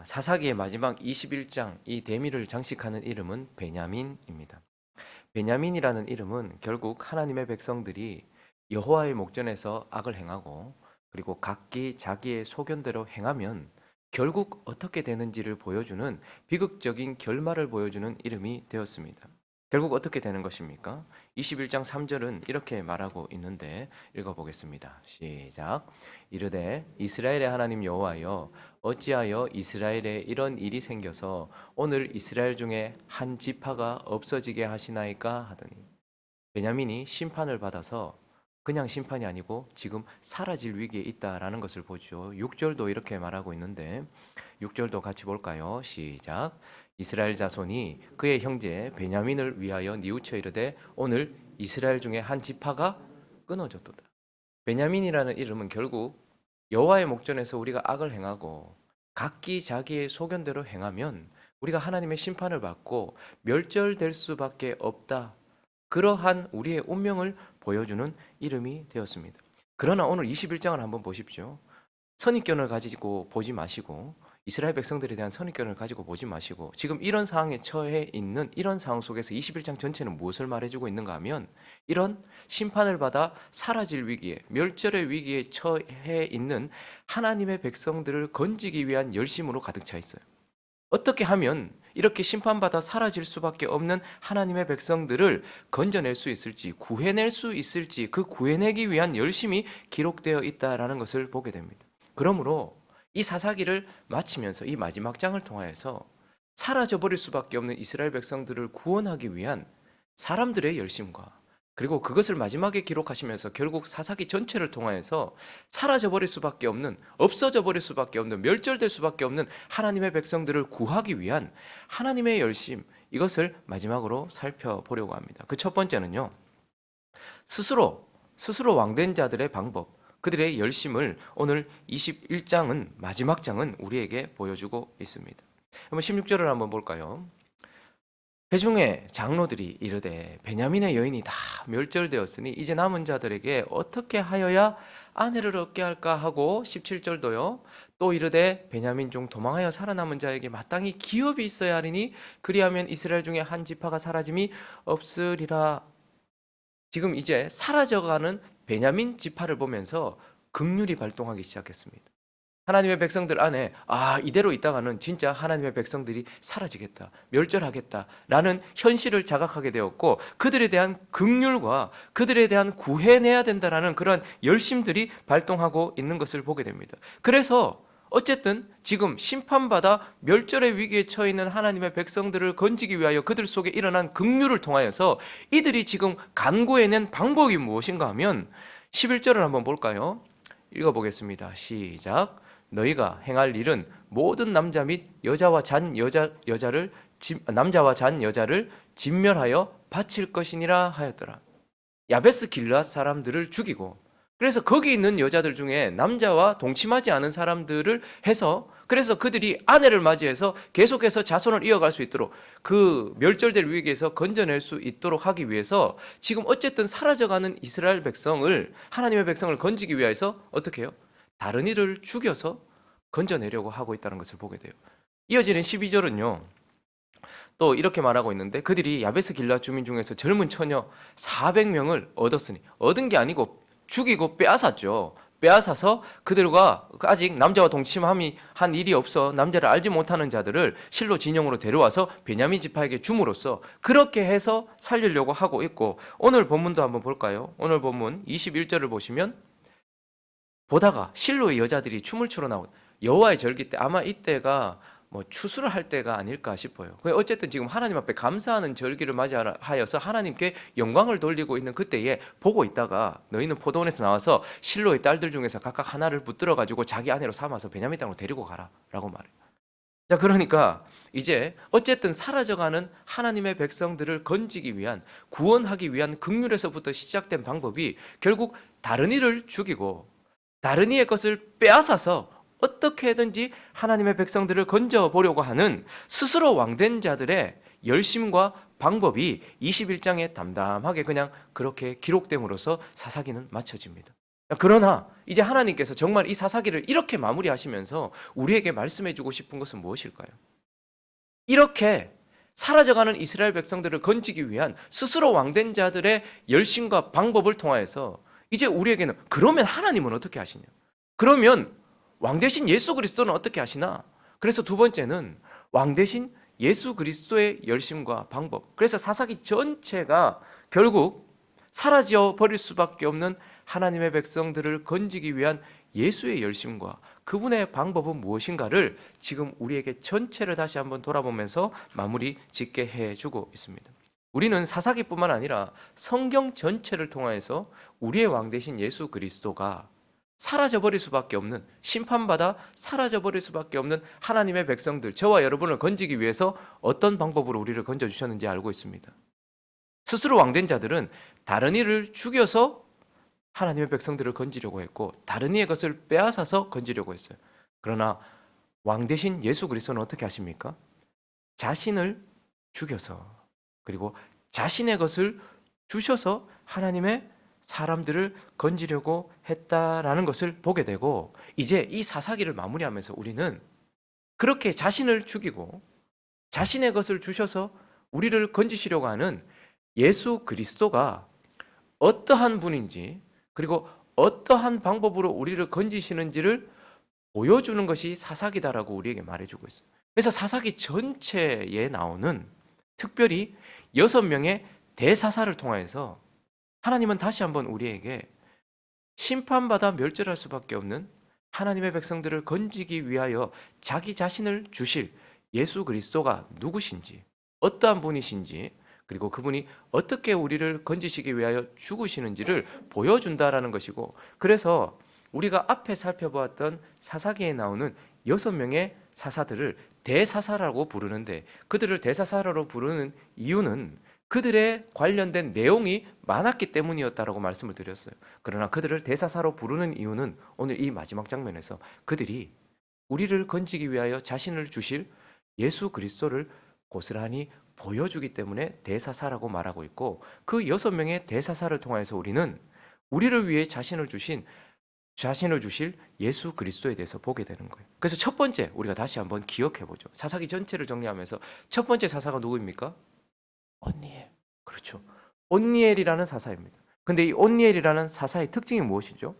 사사기의 마지막 21장 이 대미를 장식하는 이름은 베냐민입니다. 베냐민이라는 이름은 결국 하나님의 백성들이 여호와의 목전에서 악을 행하고 그리고 각기 자기의 소견대로 행하면 결국 어떻게 되는지를 보여주는 비극적인 결말을 보여주는 이름이 되었습니다. 결국 어떻게 되는 것입니까? 21장 3절은 이렇게 말하고 있는데 읽어보겠습니다. 시작. 이르되 이스라엘의 하나님 여호와여 어찌하여 이스라엘에 이런 일이 생겨서 오늘 이스라엘 중에 한 지파가 없어지게 하시나이까 하더니 베냐민이 심판을 받아서 그냥 심판이 아니고 지금 사라질 위기에 있다라는 것을 보죠. 6절도 이렇게 말하고 있는데 6절도 같이 볼까요? 시작. 이스라엘 자손이 그의 형제 베냐민을 위하여 뉘우쳐 이르되 오늘 이스라엘 중에 한 지파가 끊어졌도다. 베냐민이라는 이름은 결국 여호와의 목전에서 우리가 악을 행하고 각기 자기의 소견대로 행하면 우리가 하나님의 심판을 받고 멸절될 수밖에 없다. 그러한 우리의 운명을 보여주는 이름이 되었습니다. 그러나 오늘 21장을 한번 보십시오. 선입견을 가지고 보지 마시고 이스라엘 백성들에 대한 선입견을 가지고 보지 마시고 지금 이런 상황에 처해 있는 이런 상황 속에서 21장 전체는 무엇을 말해주고 있는가 하면 이런 심판을 받아 사라질 위기에 멸절의 위기에 처해 있는 하나님의 백성들을 건지기 위한 열심으로 가득 차 있어요. 어떻게 하면 이렇게 심판받아 사라질 수밖에 없는 하나님의 백성들을 건져낼 수 있을지, 구해낼 수 있을지 그 구해내기 위한 열심이 기록되어 있다라는 것을 보게 됩니다. 그러므로 이 사사기를 마치면서 이 마지막 장을 통하여서 사라져버릴 수밖에 없는 이스라엘 백성들을 구원하기 위한 사람들의 열심과 그리고 그것을 마지막에 기록하시면서 결국 사사기 전체를 통하여서 사라져버릴 수밖에 없는, 없어져 버릴 수밖에 없는, 멸절될 수밖에 없는 하나님의 백성들을 구하기 위한 하나님의 열심, 이것을 마지막으로 살펴보려고 합니다. 그 첫 번째는요, 스스로 왕된 자들의 방법, 그들의 열심을 오늘 21장은, 마지막 장은 우리에게 보여주고 있습니다. 한번 16절을 한번 볼까요? 회중의 장로들이 이르되 베냐민의 여인이 다 멸절되었으니 이제 남은 자들에게 어떻게 하여야 아내를 얻게 할까 하고 17절도요. 또 이르되 베냐민 중 도망하여 살아남은 자에게 마땅히 기업이 있어야 하리니 그리하면 이스라엘 중에 한 지파가 사라짐이 없으리라. 지금 이제 사라져가는 베냐민 지파를 보면서 긍휼이 발동하기 시작했습니다. 하나님의 백성들 안에 이대로 있다가는 진짜 하나님의 백성들이 사라지겠다, 멸절하겠다라는 현실을 자각하게 되었고 그들에 대한 긍휼과 그들에 대한 구해내야 된다라는 그런 열심들이 발동하고 있는 것을 보게 됩니다. 그래서 어쨌든 지금 심판받아 멸절의 위기에 처해 있는 하나님의 백성들을 건지기 위하여 그들 속에 일어난 긍휼을 통하여서 이들이 지금 간구해낸 방법이 무엇인가 하면 11절을 한번 볼까요? 읽어보겠습니다. 시작. 너희가 행할 일은 모든 남자 및 여자와 잔 여자를 남자와 잔 여자를 진멸하여 바칠 것이니라 하였더라. 야베스 길앗 사람들을 죽이고 그래서 거기 있는 여자들 중에 남자와 동침하지 않은 사람들을 해서 그래서 그들이 아내를 맞이해서 계속해서 자손을 이어갈 수 있도록 그 멸절될 위기에서 건져낼 수 있도록 하기 위해서 지금 어쨌든 사라져가는 이스라엘 백성을 하나님의 백성을 건지기 위해서 어떻게 해요? 다른 이를 죽여서 건져내려고 하고 있다는 것을 보게 돼요. 이어지는 12절은요. 또 이렇게 말하고 있는데 그들이 야베스 길앗 주민 중에서 젊은 처녀 400명을 얻었으니 얻은 게 아니고 죽이고 빼앗았죠. 빼앗아서 그들과 아직 남자와 동침함이 한 일이 없어 남자를 알지 못하는 자들을 실로 진영으로 데려와서 베냐민 지파에게 줌으로써 그렇게 해서 살리려고 하고 있고 오늘 본문도 한번 볼까요? 오늘 본문 21절을 보시면 보다가 실로의 여자들이 춤을 추러 나온 여호와의 절기 때 아마 이때가 뭐 추수를 할 때가 아닐까 싶어요. 어쨌든 지금 하나님 앞에 감사하는 절기를 맞이하여서 하나님께 영광을 돌리고 있는 그때에 보고 있다가 너희는 포도원에서 나와서 실로의 딸들 중에서 각각 하나를 붙들어 가지고 자기 아내로 삼아서 베냐민 땅으로 데리고 가라라고 말해요. 자, 그러니까 이제 어쨌든 사라져가는 하나님의 백성들을 건지기 위한 구원하기 위한 긍휼에서부터 시작된 방법이 결국 다른 이를 죽이고 다른 이의 것을 빼앗아서 어떻게든지 하나님의 백성들을 건져보려고 하는 스스로 왕된 자들의 열심과 방법이 21장에 담담하게 그냥 그렇게 기록됨으로써 사사기는 마쳐집니다. 그러나 이제 하나님께서 정말 이 사사기를 이렇게 마무리하시면서 우리에게 말씀해 주고 싶은 것은 무엇일까요? 이렇게 사라져가는 이스라엘 백성들을 건지기 위한 스스로 왕된 자들의 열심과 방법을 통하여서 이제 우리에게는 그러면 하나님은 어떻게 하시냐? 그러면 왕 대신 예수 그리스도는 어떻게 하시나? 그래서 두 번째는 왕 대신 예수 그리스도의 열심과 방법. 그래서 사사기 전체가 결국 사라져 버릴 수밖에 없는 하나님의 백성들을 건지기 위한 예수의 열심과 그분의 방법은 무엇인가를 지금 우리에게 전체를 다시 한번 돌아보면서 마무리 짓게 해주고 있습니다. 우리는 사사기뿐만 아니라 성경 전체를 통하여서 우리의 왕 대신 예수 그리스도가 사라져버릴 수밖에 없는, 심판받아 사라져버릴 수밖에 없는 하나님의 백성들, 저와 여러분을 건지기 위해서 어떤 방법으로 우리를 건져주셨는지 알고 있습니다. 스스로 왕된 자들은 다른 이를 죽여서 하나님의 백성들을 건지려고 했고 다른 이의 것을 빼앗아서 건지려고 했어요. 그러나 왕 대신 예수 그리스도는 어떻게 하십니까? 자신을 죽여서 그리고 자신의 것을 주셔서 하나님의 사람들을 건지려고 했다라는 것을 보게 되고, 이제 이 사사기를 마무리하면서 우리는 그렇게 자신을 죽이고 자신의 것을 주셔서 우리를 건지시려고 하는 예수 그리스도가 어떠한 분인지, 그리고 어떠한 방법으로 우리를 건지시는지를 보여주는 것이 사사기다라고 우리에게 말해주고 있어요. 그래서 사사기 전체에 나오는 특별히 6명의 대사사를 통해서 하나님은 다시 한번 우리에게 심판받아 멸절할 수밖에 없는 하나님의 백성들을 건지기 위하여 자기 자신을 주실 예수 그리스도가 누구신지, 어떠한 분이신지, 그리고 그분이 어떻게 우리를 건지시기 위하여 죽으시는지를 보여준다라는 것이고, 그래서 우리가 앞에 살펴보았던 사사기에 나오는 6명의 사사들을 대사사라고 부르는데, 그들을 대사사라고 부르는 이유는 그들의 관련된 내용이 많았기 때문이었다라고 말씀을 드렸어요. 그러나 그들을 대사사로 부르는 이유는 오늘 이 마지막 장면에서 그들이 우리를 건지기 위하여 자신을 주실 예수 그리스도를 고스란히 보여주기 때문에 대사사라고 말하고 있고, 그 6명의 대사사를 통해서 우리는 우리를 위해 자신을 주실 예수 그리스도에 대해서 보게 되는 거예요. 그래서 첫 번째 우리가 다시 한번 기억해 보죠. 사사기 전체를 정리하면서 첫 번째 사사가 누구입니까? 온니엘. 그렇죠. 온니엘이라는 사사입니다. 근데 이 온니엘이라는 사사의 특징이 무엇이죠?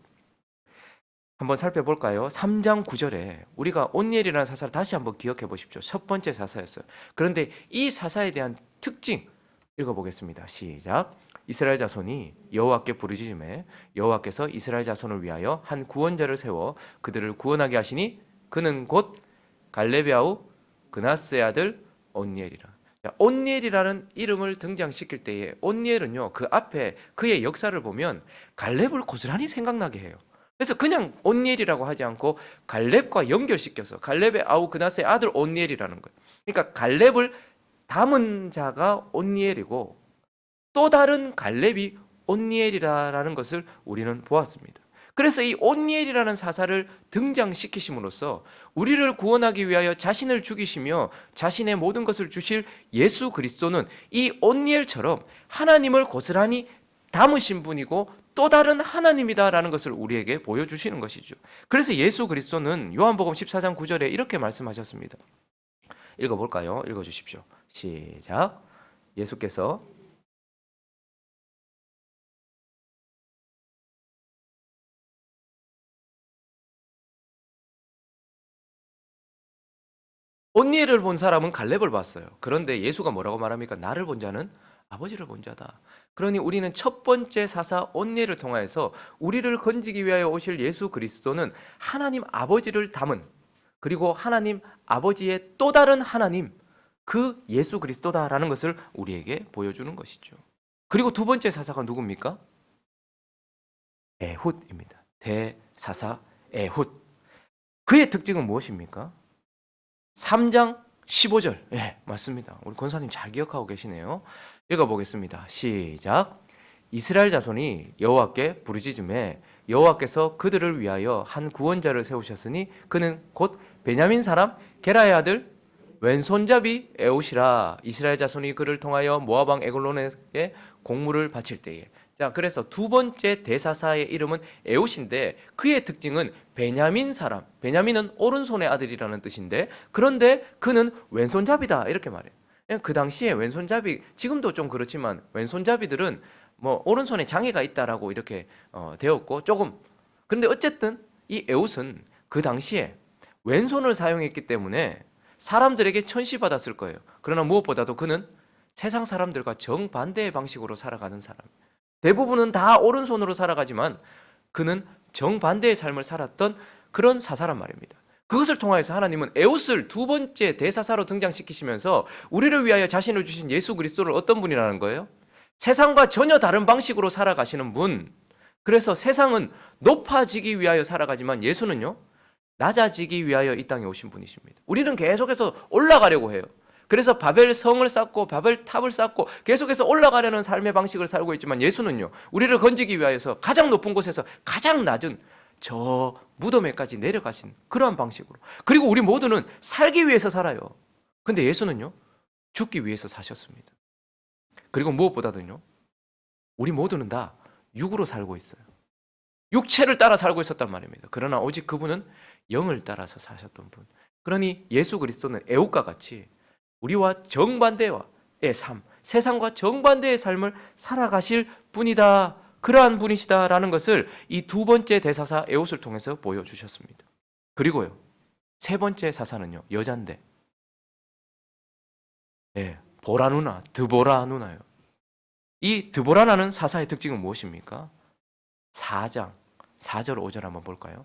한번 살펴볼까요? 3장 9절에 우리가 온니엘이라는 사사를 다시 한번 기억해 보십시오. 첫 번째 사사였어요. 그런데 이 사사에 대한 특징 읽어보겠습니다. 시작. 이스라엘 자손이 여호와께 부르짖음에 여호와께서 이스라엘 자손을 위하여 한 구원자를 세워 그들을 구원하게 하시니 그는 곧 갈렙의 아우 그나스의 아들 온니엘이라. 온니엘이라는 이름을 등장시킬 때에 온니엘은요, 그 앞에 그의 역사를 보면 갈렙을 고스란히 생각나게 해요. 그래서 그냥 온니엘이라고 하지 않고 갈렙과 연결시켜서 갈렙의 아우 그나스의 아들 온니엘이라는 거예요. 그러니까 갈렙을 담은 자가 온니엘이고 또 다른 갈렙이 온니엘이라는 것을 우리는 보았습니다. 그래서 이 온니엘이라는 사사를 등장시키심으로써 우리를 구원하기 위하여 자신을 죽이시며 자신의 모든 것을 주실 예수 그리스도는 이 온니엘처럼 하나님을 고스란히 담으신 분이고 또 다른 하나님이다라는 것을 우리에게 보여주시는 것이죠. 그래서 예수 그리스도는 요한복음 14장 9절에 이렇게 말씀하셨습니다. 읽어볼까요? 읽어주십시오. 시작. 예수께서 온니엘을 본 사람은 갈렙을 봤어요. 그런데 예수가 뭐라고 말합니까? 나를 본 자는 아버지를 본 자다. 그러니 우리는 첫 번째 사사 온니엘을 통하여서 우리를 건지기 위하여 오실 예수 그리스도는 하나님 아버지를 담은, 그리고 하나님 아버지의 또 다른 하나님, 그 예수 그리스도다라는 것을 우리에게 보여주는 것이죠. 그리고 두 번째 사사가 누굽니까? 에훗입니다. 대사사 에훗. 그의 특징은 무엇입니까? 3장 15절. 예, 맞습니다. 우리 권사님 잘 기억하고 계시네요. 읽어보겠습니다. 시작. 이스라엘 자손이 여호와께 부르짖음에 여호와께서 그들을 위하여 한 구원자를 세우셨으니 그는 곧 베냐민 사람 게라의 아들 왼손잡이 에훗이라. 이스라엘 자손이 그를 통하여 모압 왕 에글론에게 공물을 바칠 때에. 자, 그래서 두 번째 대사사의 이름은 에웃인데 그의 특징은 베냐민 사람. 베냐민은 오른손의 아들이라는 뜻인데 그런데 그는 왼손잡이다 이렇게 말해요. 그 당시에 왼손잡이, 지금도 좀 그렇지만 왼손잡이들은 뭐 오른손에 장애가 있다라고 이렇게 되었고 조금, 그런데 어쨌든 이 에웃은 그 당시에 왼손을 사용했기 때문에 사람들에게 천시받았을 거예요. 그러나 무엇보다도 그는 세상 사람들과 정반대의 방식으로 살아가는 사람. 대부분은 다 오른손으로 살아가지만 그는 정반대의 삶을 살았던 그런 사사란 말입니다. 그것을 통하여서 하나님은 에웃을 두 번째 대사사로 등장시키시면서 우리를 위하여 자신을 주신 예수 그리스도를 어떤 분이라는 거예요? 세상과 전혀 다른 방식으로 살아가시는 분. 그래서 세상은 높아지기 위하여 살아가지만 예수는요, 낮아지기 위하여 이 땅에 오신 분이십니다. 우리는 계속해서 올라가려고 해요. 그래서 바벨 성을 쌓고 바벨 탑을 쌓고 계속해서 올라가려는 삶의 방식을 살고 있지만 예수는요, 우리를 건지기 위하여서 가장 높은 곳에서 가장 낮은 저 무덤에까지 내려가신 그러한 방식으로. 그리고 우리 모두는 살기 위해서 살아요. 근데 예수는요, 죽기 위해서 사셨습니다. 그리고 무엇보다도요, 우리 모두는 다 육으로 살고 있어요. 육체를 따라 살고 있었단 말입니다. 그러나 오직 그분은 영을 따라서 사셨던 분. 그러니 예수 그리스도는 에웃과 같이 우리와 정반대의 삶, 세상과 정반대의 삶을 살아가실 분이다. 그러한 분이시다라는 것을 이 두 번째 대사사 에웃을 통해서 보여주셨습니다. 그리고요, 세 번째 사사는요, 여잔데, 보라 누나, 드보라 누나요. 이 드보라라는 사사의 특징은 무엇입니까? 4장 4절 5절 한번 볼까요?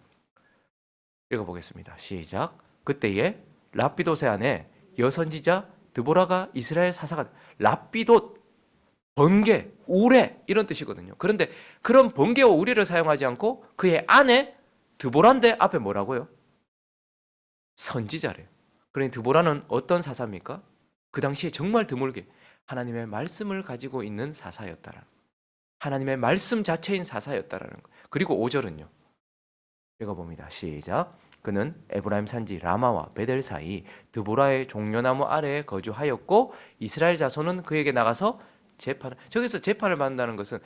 읽어보겠습니다. 시작. 그때에 랍비돗의 아내 여선지자 드보라가 이스라엘 사사가, 랍비돗, 번개, 우레 이런 뜻이거든요. 그런데 그런 번개와 우레를 사용하지 않고 그의 아내 드보라인데 앞에 뭐라고요? 선지자래요. 그러니 드보라는 어떤 사사입니까? 그 당시에 정말 드물게 하나님의 말씀을 가지고 있는 사사였다라는, 하나님의 말씀 자체인 사사였다라는 거. 그리고 5절은요, 읽어봅니다. 시작. 그는 에브라임 산지 라마와 베델 사이 드보라의 종려나무 아래에 거주하였고 이스라엘 자손은 그에게 나가서 재판을, 저기서 재판을 받는다는 것은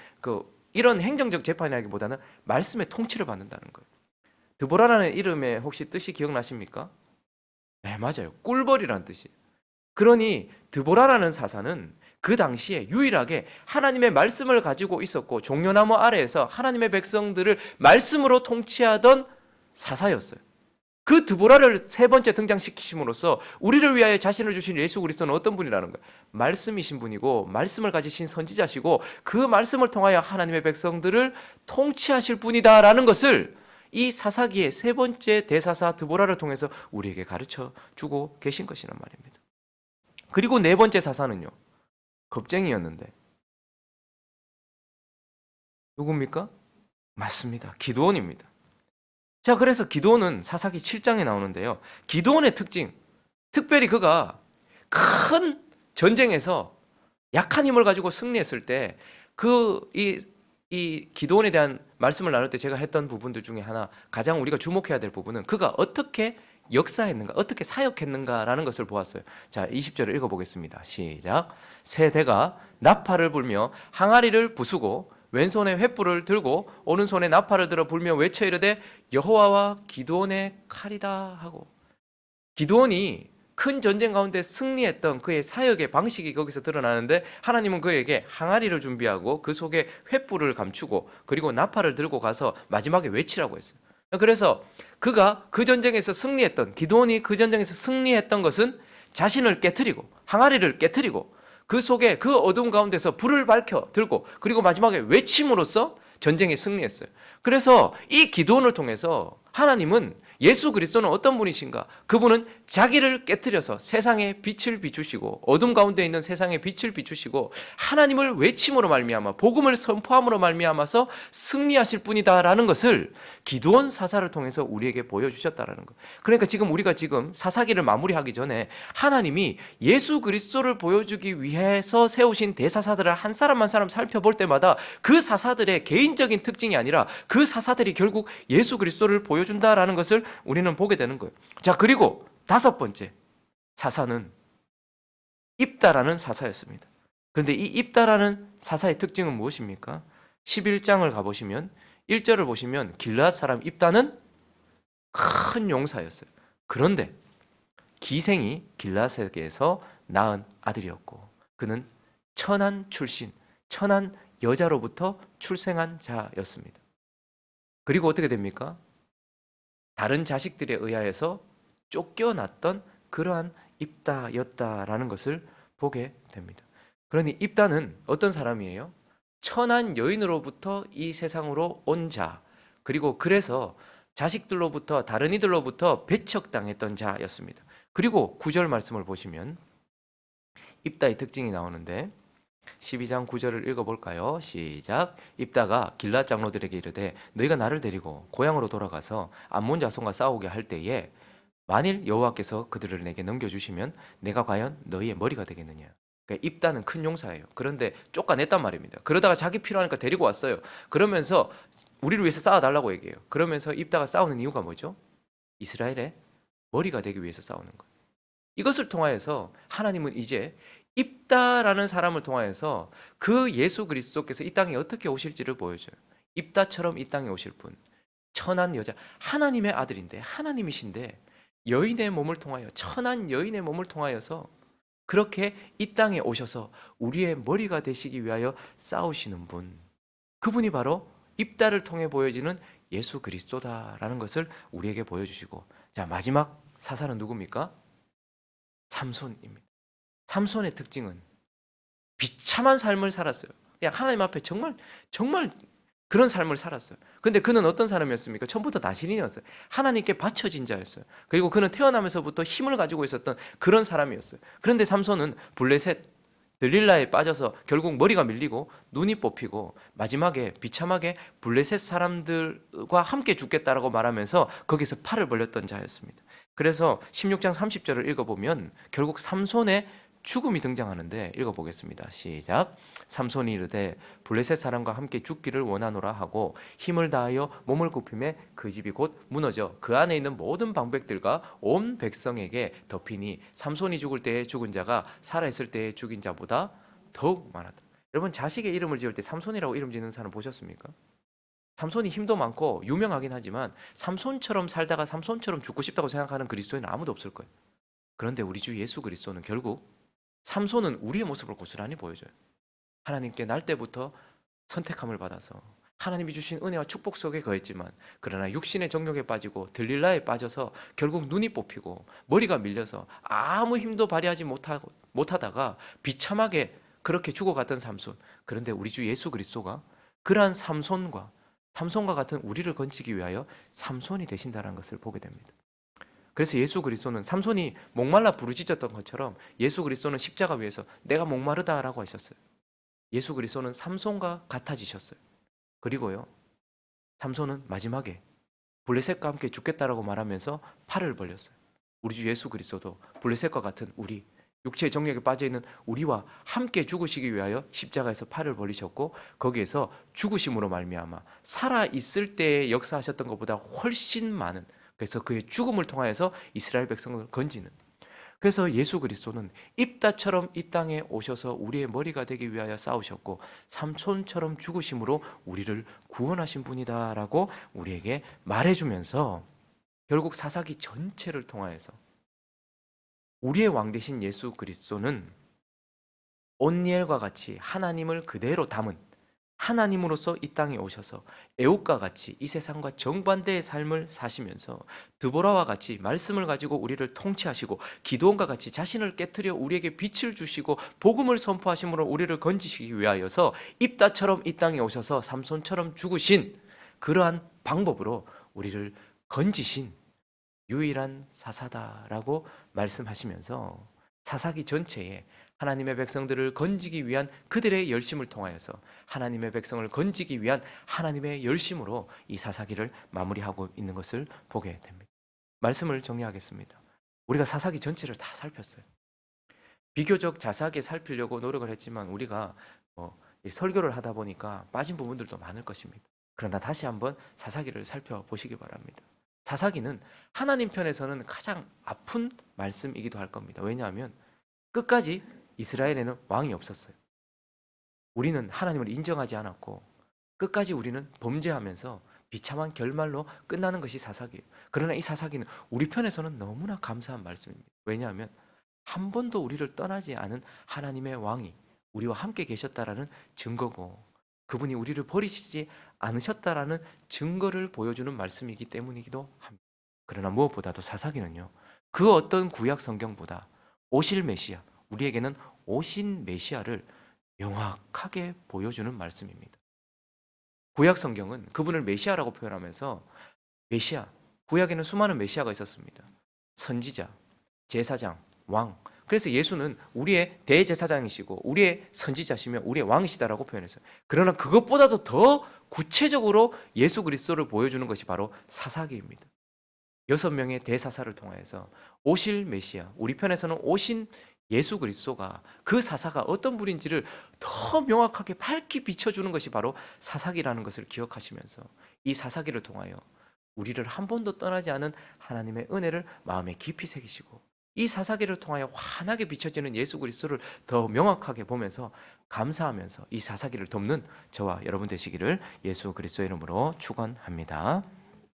이런 행정적 재판이라기보다는 말씀의 통치를 받는다는 거예요. 드보라라는 이름의 혹시 뜻이 기억나십니까? 네, 맞아요. 꿀벌이라는 뜻이에요. 그러니 드보라라는 사사는 그 당시에 유일하게 하나님의 말씀을 가지고 있었고 종려나무 아래에서 하나님의 백성들을 말씀으로 통치하던 사사였어요. 그 드보라를 세 번째 등장시키심으로써 우리를 위하여 자신을 주신 예수 그리스도는 어떤 분이라는 거예요? 말씀이신 분이고 말씀을 가지신 선지자시고 그 말씀을 통하여 하나님의 백성들을 통치하실 분이다라는 것을 이 사사기의 세 번째 대사사 드보라를 통해서 우리에게 가르쳐 주고 계신 것이란 말입니다. 그리고 네 번째 사사는요, 겁쟁이였는데 누굽니까? 맞습니다. 기드온입니다. 자, 그래서 기드온은 사사기 7장에 나오는데요, 기드온의 특징, 특별히 그가 큰 전쟁에서 약한 힘을 가지고 승리했을 때 이 기드온에 대한 말씀을 나눌 때 제가 했던 부분들 중에 하나, 가장 우리가 주목해야 될 부분은 그가 어떻게 역사했는가, 어떻게 사역했는가라는 것을 보았어요. 자, 20절을 읽어보겠습니다. 시작. 세 대가 나팔을 불며 항아리를 부수고 왼손에 횃불을 들고 오른손에 나팔을 들어 불며 외쳐 이르되 여호와와 기드온의 칼이다 하고, 기드온이 큰 전쟁 가운데 승리했던 그의 사역의 방식이 거기서 드러나는데 하나님은 그에게 항아리를 준비하고 그 속에 횃불을 감추고 그리고 나팔을 들고 가서 마지막에 외치라고 했어요. 그래서 그가 그 전쟁에서 승리했던, 기드온이 그 전쟁에서 승리했던 것은 자신을 깨트리고 항아리를 깨트리고 그 속에 그 어두운 가운데서 불을 밝혀 들고 그리고 마지막에 외침으로써 전쟁에 승리했어요. 그래서 이 기드온을 통해서 하나님은 예수 그리스도는 어떤 분이신가? 그분은 자기를 깨트려서 세상에 빛을 비추시고 어둠 가운데 있는 세상에 빛을 비추시고 하나님을 외침으로 말미암아 복음을 선포함으로 말미암아서 승리하실 분이다라는 것을 기드온 사사를 통해서 우리에게 보여주셨다라는 거. 그러니까 지금 우리가 지금 사사기를 마무리하기 전에 하나님이 예수 그리스도를 보여주기 위해서 세우신 대사사들을 한 사람 한 사람 살펴볼 때마다 그 사사들의 개인적인 특징이 아니라 그 사사들이 결국 예수 그리스도를 보여준다라는 것을 우리는 보게 되는 거예요. 자, 그리고 다섯 번째 사사는 입다라는 사사였습니다. 그런데 이 입다라는 사사의 특징은 무엇입니까? 11장을 가보시면 1절을 보시면 길르앗 사람 입다는 큰 용사였어요. 그런데 기생이 길르앗에게서 낳은 아들이었고 그는 천한 출신, 천한 여자로부터 출생한 자였습니다. 그리고 어떻게 됩니까? 다른 자식들에 의하여서 쫓겨났던 그러한 입다였다라는 것을 보게 됩니다. 그러니 입다는 어떤 사람이에요? 천한 여인으로부터 이 세상으로 온 자, 그리고 그래서 자식들로부터 다른 이들로부터 배척당했던 자였습니다. 그리고 9절 말씀을 보시면 입다의 특징이 나오는데 12장 9절을 읽어볼까요? 시작. 입다가 길앗 장로들에게 이르되 너희가 나를 데리고 고향으로 돌아가서 암몬 자손과 싸우게 할 때에 만일 여호와께서 그들을 내게 넘겨주시면 내가 과연 너희의 머리가 되겠느냐. 그러니까 입다는 큰 용사예요. 그런데 쫓아냈단 말입니다. 그러다가 자기 필요하니까 데리고 왔어요. 그러면서 우리를 위해서 싸워달라고 얘기해요. 그러면서 입다가 싸우는 이유가 뭐죠? 이스라엘의 머리가 되기 위해서 싸우는 거예요. 이것을 통하여서 하나님은 이제 입다라는 사람을 통하여서 그 예수 그리스도께서 이 땅에 어떻게 오실지를 보여줘요. 입다처럼 이 땅에 오실 분, 천한 여자, 하나님의 아들인데 하나님이신데 여인의 몸을 통하여, 천한 여인의 몸을 통하여서 그렇게 이 땅에 오셔서 우리의 머리가 되시기 위하여 싸우시는 분, 그분이 바로 입다를 통해 보여지는 예수 그리스도다라는 것을 우리에게 보여주시고, 자, 마지막 사사는 누굽니까? 삼손입니다. 삼손의 특징은 비참한 삶을 살았어요. 그냥 하나님 앞에 정말 정말 그런 삶을 살았어요. 근데 그는 어떤 사람이었습니까? 처음부터 나신인이었어요. 하나님께 바쳐진 자였어요. 그리고 그는 태어나면서부터 힘을 가지고 있었던 그런 사람이었어요. 그런데 삼손은 블레셋 들릴라에 빠져서 결국 머리가 밀리고 눈이 뽑히고 마지막에 비참하게 블레셋 사람들과 함께 죽겠다라고 말하면서 거기서 팔을 벌렸던 자였습니다. 그래서 16장 30절을 읽어보면 결국 삼손의 죽음이 등장하는데 읽어보겠습니다. 시작. 삼손이 이르되 블레셋 사람과 함께 죽기를 원하노라 하고 힘을 다하여 몸을 굽히매 그 집이 곧 무너져 그 안에 있는 모든 방백들과 온 백성에게 덮이니 삼손이 죽을 때에 죽은 자가 살아있을 때에 죽인 자보다 더욱 많았다. 여러분, 자식의 이름을 지을 때 삼손이라고 이름 짓는 사람 보셨습니까? 삼손이 힘도 많고 유명하긴 하지만 삼손처럼 살다가 삼손처럼 죽고 싶다고 생각하는 그리스도인은 아무도 없을 거예요. 그런데 우리 주 예수 그리스도는 결국 삼손은 우리의 모습을 고스란히 보여줘요. 하나님께 날 때부터 선택함을 받아서 하나님이 주신 은혜와 축복 속에 거했지만 그러나 육신의 정욕에 빠지고 들릴라에 빠져서 결국 눈이 뽑히고 머리가 밀려서 아무 힘도 발휘하지 못하다가 비참하게 그렇게 죽어갔던 삼손. 그런데 우리 주 예수 그리스도가 그러한 삼손과 같은 우리를 건지기 위하여 삼손이 되신다는 것을 보게 됩니다. 그래서 예수 그리스도는 삼손이 목말라 부르짖었던 것처럼 예수 그리스도는 십자가 위에서 내가 목마르다라고 하셨어요. 예수 그리스도는 삼손과 같아지셨어요. 그리고요, 삼손은 마지막에 블레셋과 함께 죽겠다라고 말하면서 팔을 벌렸어요. 우리 주 예수 그리스도도 블레셋과 같은 우리, 육체의 정욕에 빠져있는 우리와 함께 죽으시기 위하여 십자가에서 팔을 벌리셨고 거기에서 죽으심으로 말미암아 살아있을 때에 역사하셨던 것보다 훨씬 많은, 그래서 그의 죽음을 통하여서 이스라엘 백성을 건지는, 그래서 예수 그리스도는 입다처럼 이 땅에 오셔서 우리의 머리가 되기 위하여 싸우셨고 삼손처럼 죽으심으로 우리를 구원하신 분이다라고 우리에게 말해주면서 결국 사사기 전체를 통하여서 우리의 왕 되신 예수 그리스도는 온니엘과 같이 하나님을 그대로 담은 하나님으로서 이 땅에 오셔서 애옥과 같이 이 세상과 정반대의 삶을 사시면서 드보라와 같이 말씀을 가지고 우리를 통치하시고 기도원과 같이 자신을 깨트려 우리에게 빛을 주시고 복음을 선포하심으로 우리를 건지시기 위하여서 입다처럼 이 땅에 오셔서 삼손처럼 죽으신 그러한 방법으로 우리를 건지신 유일한 사사다라고 말씀하시면서 사사기 전체에 하나님의 백성들을 건지기 위한 그들의 열심을 통하여서 하나님의 백성을 건지기 위한 하나님의 열심으로 이 사사기를 마무리하고 있는 것을 보게 됩니다. 말씀을 정리하겠습니다. 우리가 사사기 전체를 다 살폈어요. 비교적 자세하게 살피려고 노력을 했지만 우리가 설교를 하다 보니까 빠진 부분들도 많을 것입니다. 그러나 다시 한번 사사기를 살펴보시기 바랍니다. 사사기는 하나님 편에서는 가장 아픈 말씀이기도 할 겁니다. 왜냐하면 끝까지 이스라엘에는 왕이 없었어요. 우리는 하나님을 인정하지 않았고 끝까지 우리는 범죄하면서 비참한 결말로 끝나는 것이 사사기예요. 그러나 이 사사기는 우리 편에서는 너무나 감사한 말씀입니다. 왜냐하면 한 번도 우리를 떠나지 않은 하나님의 왕이 우리와 함께 계셨다라는 증거고, 그분이 우리를 버리시지 않으셨다라는 증거를 보여주는 말씀이기 때문이기도 합니다. 그러나 무엇보다도 사사기는요, 그 어떤 구약 성경보다 오실 메시아, 우리에게는 오신 메시아를 명확하게 보여주는 말씀입니다. 구약 성경은 그분을 메시아라고 표현하면서, 메시아, 구약에는 수많은 메시아가 있었습니다. 선지자, 제사장, 왕. 그래서 예수는 우리의 대제사장이시고 우리의 선지자시며 우리의 왕이시다라고 표현했어요. 그러나 그것보다도 더 구체적으로 예수 그리스도를 보여주는 것이 바로 사사기입니다. 6명의 대사사를 통하여서 오실 메시아, 우리 편에서는 오신 예수 그리스도가, 그 사사가 어떤 분인지를 더 명확하게 밝히 비춰주는 것이 바로 사사기라는 것을 기억하시면서, 이 사사기를 통하여 우리를 한 번도 떠나지 않은 하나님의 은혜를 마음에 깊이 새기시고, 이 사사기를 통하여 환하게 비춰지는 예수 그리스도를 더 명확하게 보면서 감사하면서 이 사사기를 돕는 저와 여러분 되시기를 예수 그리스도의 이름으로 축원합니다.